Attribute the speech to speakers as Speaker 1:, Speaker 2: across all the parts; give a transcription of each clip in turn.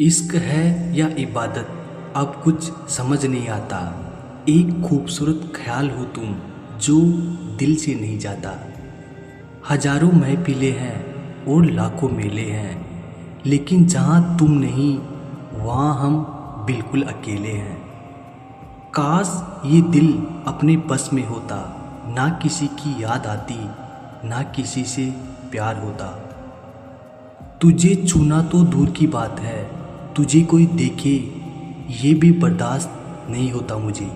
Speaker 1: इश्क है या इबादत अब कुछ समझ नहीं आता। एक खूबसूरत ख्याल हो तुम जो दिल से नहीं जाता। हजारों महफिलें हैं और लाखों मेले हैं, लेकिन जहाँ तुम नहीं वहाँ हम बिल्कुल अकेले हैं। काश ये दिल अपने बस में होता, ना किसी की याद आती ना किसी से प्यार होता। तुझे छूना तो दूर की बात है, तुझे कोई देखे ये भी बर्दाश्त नहीं होता मुझे।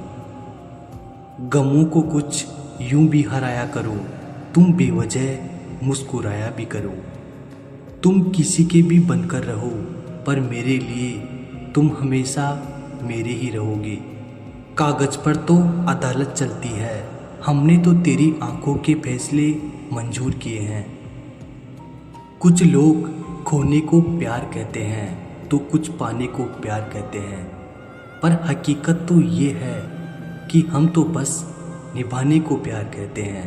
Speaker 1: गमों को कुछ यूं भी हराया करो, तुम बेवजह मुस्कुराया भी करो। तुम किसी के भी बनकर रहो, पर मेरे लिए तुम हमेशा मेरे ही रहोगे। कागज पर तो अदालत चलती है, हमने तो तेरी आंखों के फैसले मंजूर किए हैं। कुछ लोग खोने को प्यार कहते हैं तो कुछ पाने को प्यार कहते हैं, पर हकीकत तो ये है कि हम तो बस निभाने को प्यार कहते हैं।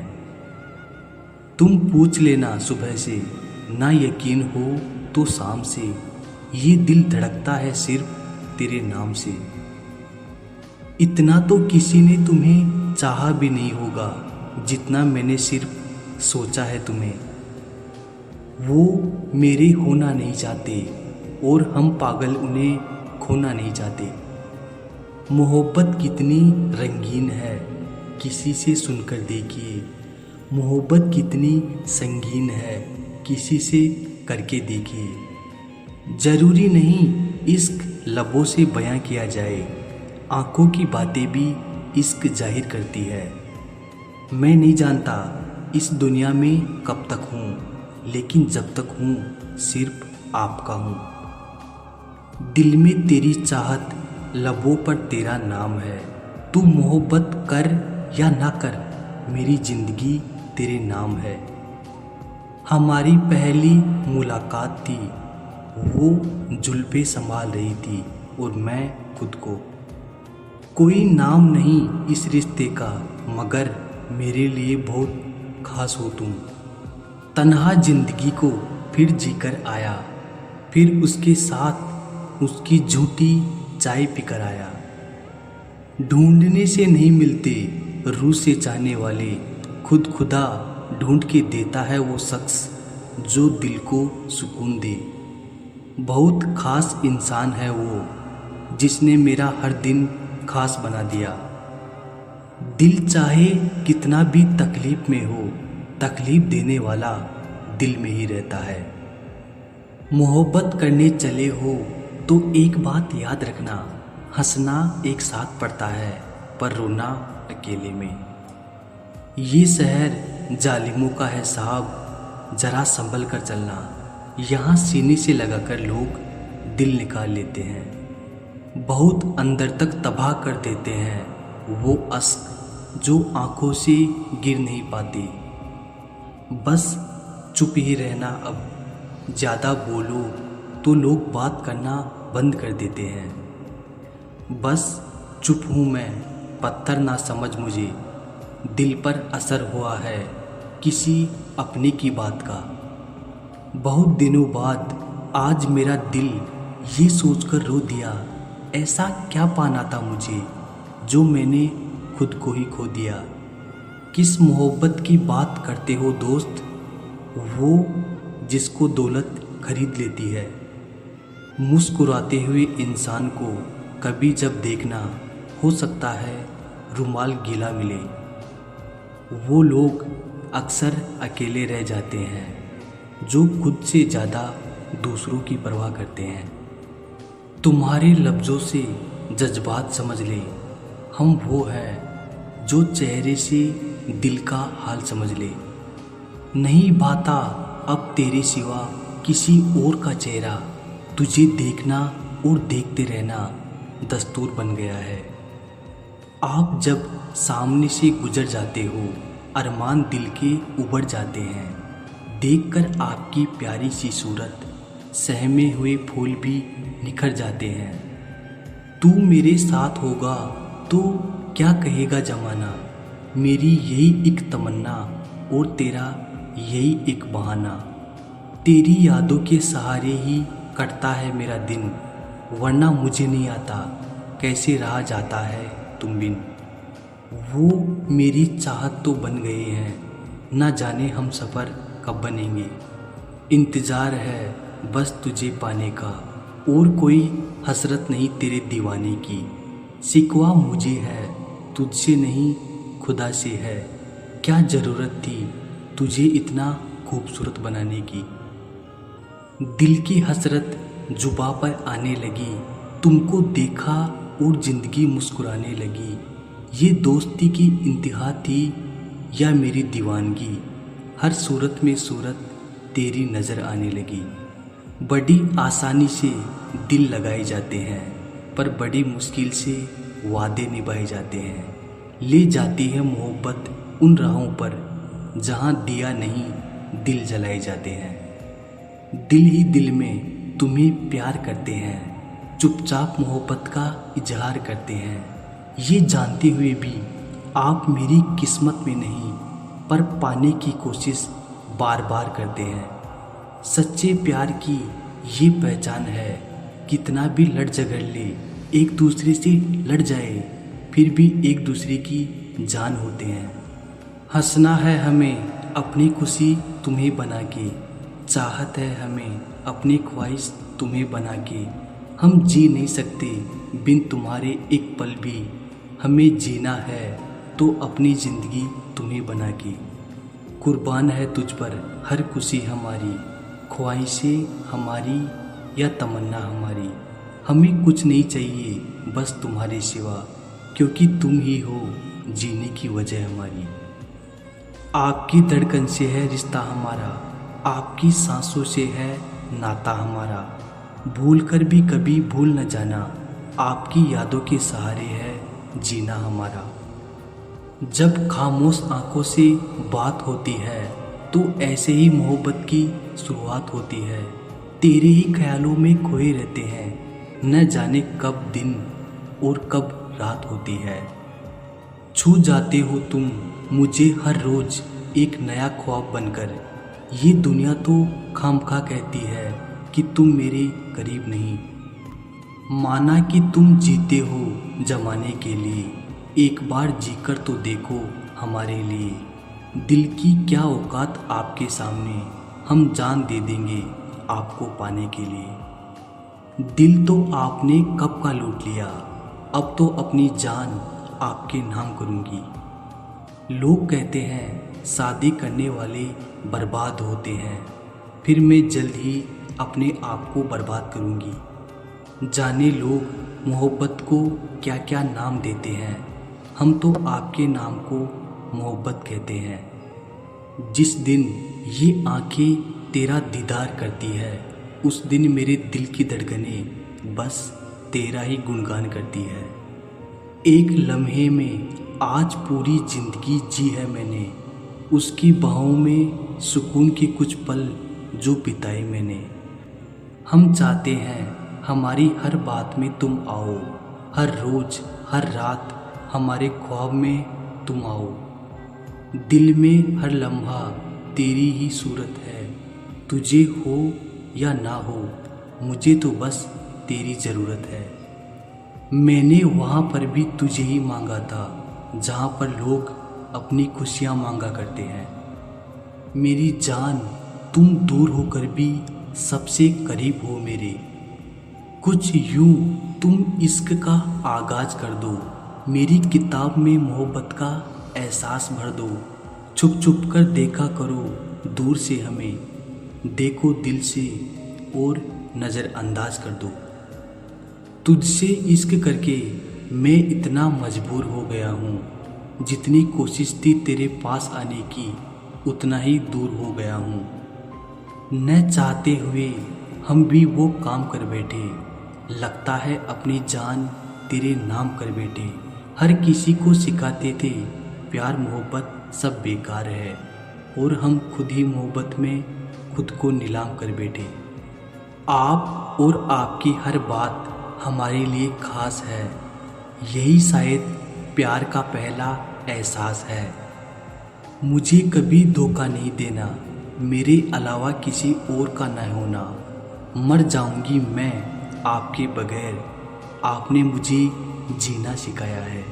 Speaker 1: तुम पूछ लेना सुबह से, ना यकीन हो तो शाम से, ये दिल धड़कता है सिर्फ तेरे नाम से। इतना तो किसी ने तुम्हें चाहा भी नहीं होगा जितना मैंने सिर्फ सोचा है तुम्हें। वो मेरे होना नहीं चाहते और हम पागल उन्हें खोना नहीं चाहते। मोहब्बत कितनी रंगीन है किसी से सुनकर देखिए, मोहब्बत कितनी संगीन है किसी से करके देखिए। ज़रूरी नहीं इश्क लबों से बयां किया जाए, आंखों की बातें भी इश्क जाहिर करती है। मैं नहीं जानता इस दुनिया में कब तक हूँ, लेकिन जब तक हूँ सिर्फ आपका हूँ। दिल में तेरी चाहत, लबों पर तेरा नाम है। तू मोहब्बत कर या ना कर, मेरी ज़िंदगी तेरे नाम है। हमारी पहली मुलाकात थी, वो जुल्फ़ें संभाल रही थी और मैं खुद को। कोई नाम नहीं इस रिश्ते का, मगर मेरे लिए बहुत खास हो तुम। तन्हा ज़िंदगी को फिर जीकर आया, फिर उसके साथ उसकी झूठी चाय पीकर आया। ढूंढने से नहीं मिलते रूह से चाहने वाले, खुद खुदा ढूंढ के देता है वो शख्स जो दिल को सुकून दे। बहुत खास इंसान है वो जिसने मेरा हर दिन खास बना दिया। दिल चाहे कितना भी तकलीफ में हो, तकलीफ देने वाला दिल में ही रहता है। मोहब्बत करने चले हो तो एक बात याद रखना, हंसना एक साथ पड़ता है पर रोना अकेले में। ये शहर जालिमों का है साहब, ज़रा संभल कर चलना। यहाँ सीने से लगाकर लोग दिल निकाल लेते हैं, बहुत अंदर तक तबाह कर देते हैं वो अश्क जो आंखों से गिर नहीं पाते। बस चुप ही रहना अब, ज़्यादा बोलो तो लोग बात करना बंद कर देते हैं। बस चुप हूँ मैं, पत्थर ना समझ मुझे, दिल पर असर हुआ है किसी अपने की बात का। बहुत दिनों बाद आज मेरा दिल ये सोचकर रो दिया, ऐसा क्या पाना था मुझे जो मैंने खुद को ही खो दिया। किस मोहब्बत की बात करते हो दोस्त, वो जिसको दौलत खरीद लेती है। मुस्कुराते हुए इंसान को कभी जब देखना, हो सकता है रुमाल गीला मिले। वो लोग अक्सर अकेले रह जाते हैं जो खुद से ज़्यादा दूसरों की परवाह करते हैं। तुम्हारे लफ्ज़ों से जज्बात समझ ले, हम वो हैं जो चेहरे से दिल का हाल समझ ले। नहीं भाता अब तेरे सिवा किसी और का चेहरा, तुझे देखना और देखते रहना दस्तूर बन गया है। आप जब सामने से गुजर जाते हो, अरमान दिल के उबड़ जाते हैं। देखकर आपकी प्यारी सी सूरत, सहमे हुए फूल भी निखर जाते हैं। तू मेरे साथ होगा तो क्या कहेगा ज़माना, मेरी यही एक तमन्ना और तेरा यही एक बहाना। तेरी यादों के सहारे ही कटता है मेरा दिन, वरना मुझे नहीं आता कैसे रहा जाता है तुम बिन। वो मेरी चाहत तो बन गए हैं, ना जाने हम सफ़र कब बनेंगे। इंतज़ार है बस तुझे पाने का, और कोई हसरत नहीं तेरे दीवाने की। शिकवा मुझे है तुझसे नहीं खुदा से है, क्या ज़रूरत थी तुझे इतना खूबसूरत बनाने की। दिल की हसरत जुबा पर आने लगी, तुमको देखा और ज़िंदगी मुस्कुराने लगी। ये दोस्ती की इंतहा थी या मेरी दीवानगी, हर सूरत में सूरत तेरी नज़र आने लगी। बड़ी आसानी से दिल लगाए जाते हैं, पर बड़ी मुश्किल से वादे निभाए जाते हैं। ले जाती है मोहब्बत उन राहों पर जहाँ दिया नहीं दिल जलाए जाते हैं। दिल ही दिल में तुम्हें प्यार करते हैं, चुपचाप मोहब्बत का इजहार करते हैं। ये जानते हुए भी आप मेरी किस्मत में नहीं, पर पाने की कोशिश बार बार करते हैं। सच्चे प्यार की ये पहचान है, कितना भी लड़ झगड़ ले, एक दूसरे से लड़ जाए, फिर भी एक दूसरे की जान होते हैं। हंसना है हमें अपनी खुशी तुम्हें बना के, चाहत है हमें अपनी ख्वाहिश तुम्हें बना के। हम जी नहीं सकते बिन तुम्हारे एक पल भी, हमें जीना है तो अपनी ज़िंदगी तुम्हें बना के। कुर्बान है तुझ पर हर खुशी हमारी, ख्वाहिशें हमारी या तमन्ना हमारी। हमें कुछ नहीं चाहिए बस तुम्हारे सिवा, क्योंकि तुम ही हो जीने की वजह हमारी। आपकी धड़कन से है रिश्ता हमारा, आपकी सांसों से है नाता हमारा। भूल कर भी कभी भूल न जाना, आपकी यादों के सहारे है जीना हमारा। जब खामोश आंखों से बात होती है तो ऐसे ही मोहब्बत की शुरुआत होती है। तेरे ही ख्यालों में खोए रहते हैं, न जाने कब दिन और कब रात होती है। छू जाते हो तुम मुझे हर रोज़ एक नया ख्वाब बनकर। ये दुनिया तो खामखा कहती है कि तुम मेरे करीब नहीं। माना कि तुम जीते हो जमाने के लिए, एक बार जीकर तो देखो हमारे लिए। दिल की क्या औकात आपके सामने, हम जान दे देंगे आपको पाने के लिए। दिल तो आपने कब का लूट लिया, अब तो अपनी जान आपके नाम करूँगी। लोग कहते हैं शादी करने वाले बर्बाद होते हैं, फिर मैं जल्द ही अपने आप को बर्बाद करूँगी। जाने लोग मोहब्बत को क्या क्या नाम देते हैं, हम तो आपके नाम को मोहब्बत कहते हैं। जिस दिन ये आंखें तेरा दीदार करती है, उस दिन मेरे दिल की धड़कनें बस तेरा ही गुणगान करती है। एक लम्हे में आज पूरी ज़िंदगी जी है मैंने, उसकी बाहों में सुकून के कुछ पल जो बिताए मैंने। हम चाहते हैं हमारी हर बात में तुम आओ, हर रोज़ हर रात हमारे ख्वाब में तुम आओ। दिल में हर लम्हा तेरी ही सूरत है, तुझे हो या ना हो मुझे तो बस तेरी ज़रूरत है। मैंने वहाँ पर भी तुझे ही मांगा था, जहाँ पर लोग अपनी खुशियाँ मांगा करते हैं। मेरी जान तुम दूर होकर भी सबसे करीब हो मेरे। कुछ यूँ तुम इश्क का आगाज़ कर दो, मेरी किताब में मोहब्बत का एहसास भर दो। छुप छुप कर देखा करो दूर से हमें, देखो दिल से और नज़रअंदाज कर दो। तुझसे इश्क करके मैं इतना मजबूर हो गया हूँ, जितनी कोशिश थी तेरे पास आने की उतना ही दूर हो गया हूँ। न चाहते हुए हम भी वो काम कर बैठे, लगता है अपनी जान तेरे नाम कर बैठे। हर किसी को सिखाते थे प्यार मोहब्बत सब बेकार है, और हम खुद ही मोहब्बत में खुद को नीलाम कर बैठे। आप और आपकी हर बात हमारे लिए खास है, यही शायद प्यार का पहला एहसास है। मुझे कभी धोखा नहीं देना, मेरे अलावा किसी और का न होना। मर जाऊंगी मैं आपके बगैर आपने मुझे जीना सिखाया है।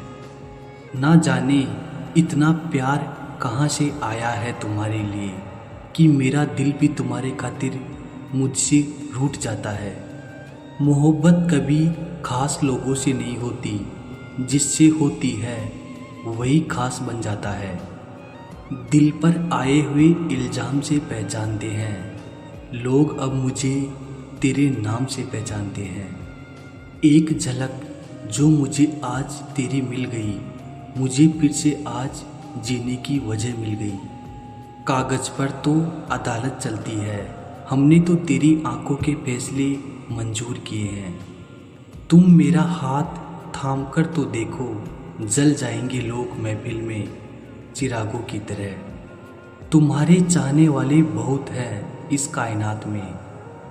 Speaker 1: ना जाने इतना प्यार कहाँ से आया है तुम्हारे लिए कि मेरा दिल भी तुम्हारे खातिर मुझसे रूठ जाता है। मोहब्बत कभी खास लोगों से नहीं होती, जिससे होती है वही खास बन जाता है। दिल पर आए हुए इल्ज़ाम से पहचानते हैं लोग, अब मुझे तेरे नाम से पहचानते हैं। एक झलक जो मुझे आज तेरी मिल गई, मुझे फिर से आज जीने की वजह मिल गई। कागज़ पर तो अदालत चलती है, हमने तो तेरी आंखों के फैसले मंजूर किए हैं। तुम मेरा हाथ थाम कर तो देखो, जल जाएंगे लोग महफिल में चिरागों की तरह। तुम्हारे चाहने वाले बहुत हैं इस कायनात में,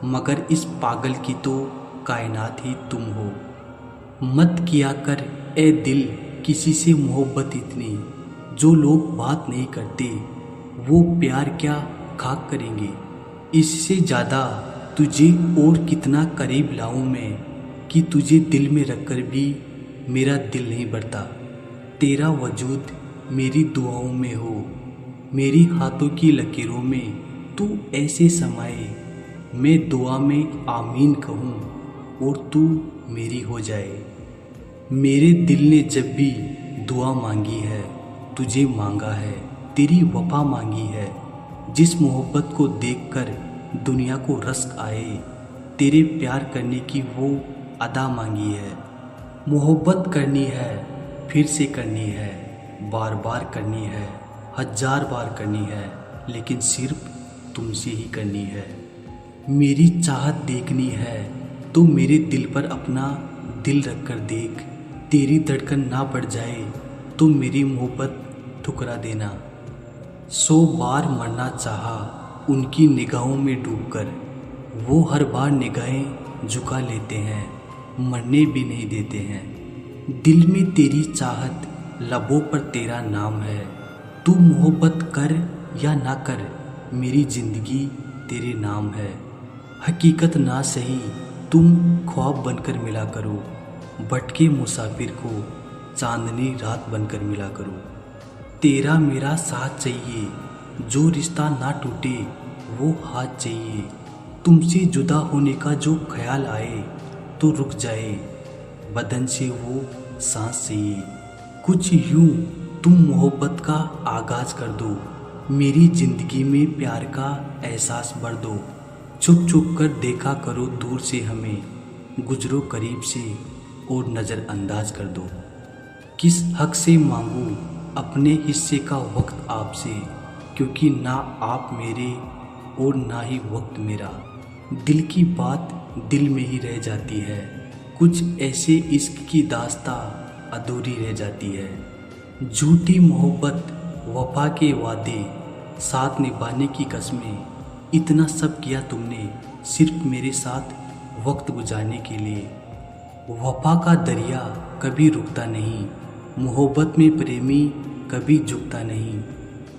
Speaker 1: मगर इस पागल की तो कायनात ही तुम हो। मत किया कर ए दिल किसी से मोहब्बत इतनी, जो लोग बात नहीं करते वो प्यार क्या खाक करेंगे। इससे ज़्यादा तुझे और कितना करीब लाऊं मैं कि तुझे दिल में रखकर भी मेरा दिल नहीं भरता। तेरा वजूद मेरी दुआओं में हो, मेरी हाथों की लकीरों में तू ऐसे समाए, मैं दुआ में आमीन कहूँ और तू मेरी हो जाए। मेरे दिल ने जब भी दुआ मांगी है, तुझे मांगा है, तेरी वफा मांगी है। जिस मोहब्बत को देखकर दुनिया को रश्क आए, तेरे प्यार करने की वो अदा मांगी है। मोहब्बत करनी है, फिर से करनी है, बार बार करनी है, 1000 बार करनी है, लेकिन सिर्फ तुमसे ही करनी है। मेरी चाहत देखनी है तो मेरे दिल पर अपना दिल रख कर देख। तेरी धड़कन ना बढ़ जाए तो मेरी मोहब्बत ठुकरा देना। 100 बार मरना चाहा उनकी निगाहों में डूबकर, वो हर बार निगाहें झुका लेते हैं, मरने भी नहीं देते हैं। दिल में तेरी चाहत, लबों पर तेरा नाम है। तू मोहब्बत कर या ना कर, मेरी ज़िंदगी तेरे नाम है। हकीकत ना सही तुम ख्वाब बनकर मिला करो, भटके मुसाफिर को चांदनी रात बनकर मिला करो। तेरा मेरा साथ चाहिए, जो रिश्ता ना टूटे वो हाथ चाहिए। तुमसे जुदा होने का जो ख्याल आए तो रुक जाए, बदन से वो सांस चाहिए। कुछ यूं तुम मोहब्बत का आगाज कर दो, मेरी ज़िंदगी में प्यार का एहसास भर दो। छुप छुप कर देखा करो दूर से हमें, गुजरो करीब से और नज़रअंदाज कर दो। किस हक से मांगूं अपने हिस्से का वक्त आपसे, क्योंकि ना आप मेरे और ना ही वक्त मेरा। दिल की बात दिल में ही रह जाती है, कुछ ऐसे इश्क की दास्तां अधूरी रह जाती है। झूठी मोहब्बत, वफा के वादे, साथ निभाने की कस्में, इतना सब किया तुमने सिर्फ मेरे साथ वक्त गुजारने के लिए। वफा का दरिया कभी रुकता नहीं, मोहब्बत में प्रेमी कभी झुकता नहीं।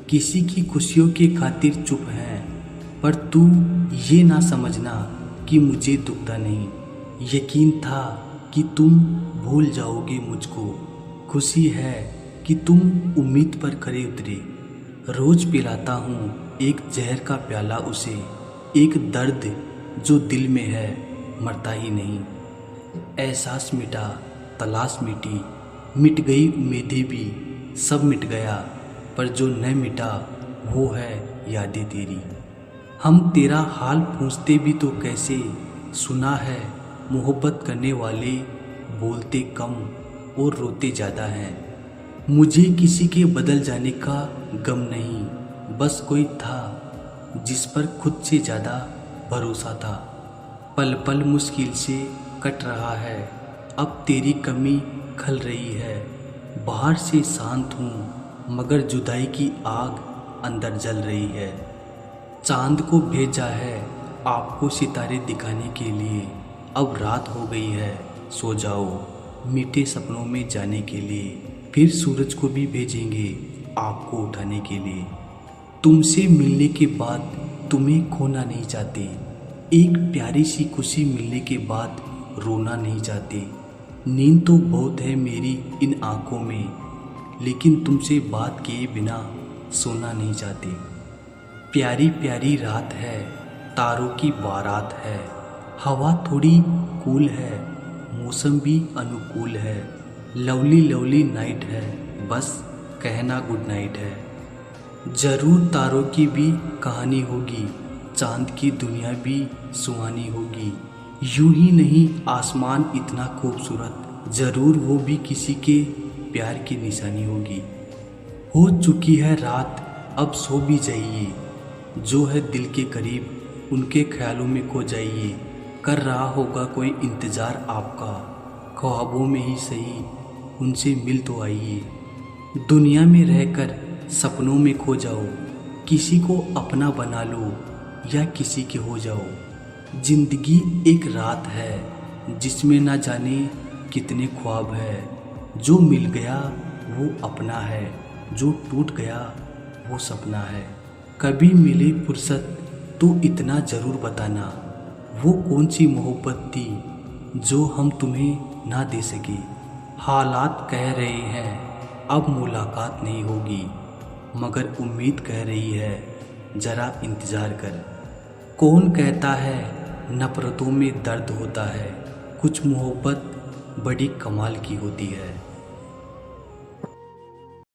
Speaker 1: किसी की खुशियों के खातिर चुप है, पर तू ये ना समझना कि मुझे दुखता नहीं। यकीन था कि तुम भूल जाओगे मुझको, खुशी है कि तुम उम्मीद पर खरे उतरे। रोज पिलाता हूँ एक जहर का प्याला उसे, एक दर्द जो दिल में है मरता ही नहीं। एहसास मिटा, तलाश मिटी, मिट गई उम्मीदें भी, सब मिट गया, पर जो न मिटा वो है यादें तेरी। हम तेरा हाल पूछते भी तो कैसे, सुना है मोहब्बत करने वाले बोलते कम और रोते ज़्यादा हैं। मुझे किसी के बदल जाने का गम नहीं, बस कोई था जिस पर खुद से ज़्यादा भरोसा था। पल पल मुश्किल से कट रहा है, अब तेरी कमी खल रही है। बाहर से शांत हूँ मगर जुदाई की आग अंदर जल रही है। चांद को भेजा है आपको सितारे दिखाने के लिए, अब रात हो गई है सो जाओ मीठे सपनों में जाने के लिए। फिर सूरज को भी भेजेंगे आपको उठाने के लिए। तुमसे मिलने के बाद तुम्हें खोना नहीं चाहते, एक प्यारी सी खुशी मिलने के बाद रोना नहीं चाहते। नींद तो बहुत है मेरी इन आँखों में, लेकिन तुमसे बात किए बिना सोना नहीं चाहते। प्यारी प्यारी रात है, तारों की बारात है, हवा थोड़ी कूल है, मौसम भी अनुकूल है। लवली लवली नाइट है, बस कहना गुड नाइट है। ज़रूर तारों की भी कहानी होगी, चांद की दुनिया भी सुहानी होगी। यूं ही नहीं आसमान इतना खूबसूरत, ज़रूर वो भी किसी के प्यार की निशानी होगी। हो चुकी है रात, अब सो भी जाइए, जो है दिल के करीब उनके ख्यालों में खो जाइए। कर रहा होगा कोई इंतज़ार आपका, ख्वाबों में ही सही उनसे मिल तो आइए। दुनिया में रहकर सपनों में खो जाओ, किसी को अपना बना लो या किसी के हो जाओ। जिंदगी एक रात है जिसमें ना जाने कितने ख्वाब है। जो मिल गया वो अपना है, जो टूट गया वो सपना है। कभी मिले फुर्सत तो इतना ज़रूर बताना, वो कौन सी मोहब्बत थी जो हम तुम्हें ना दे सके। हालात कह रहे हैं अब मुलाकात नहीं होगी, मगर उम्मीद कह रही है ज़रा इंतज़ार कर। कौन कहता है नफ़रतों में दर्द होता है, कुछ मोहब्बत बड़ी कमाल की होती है।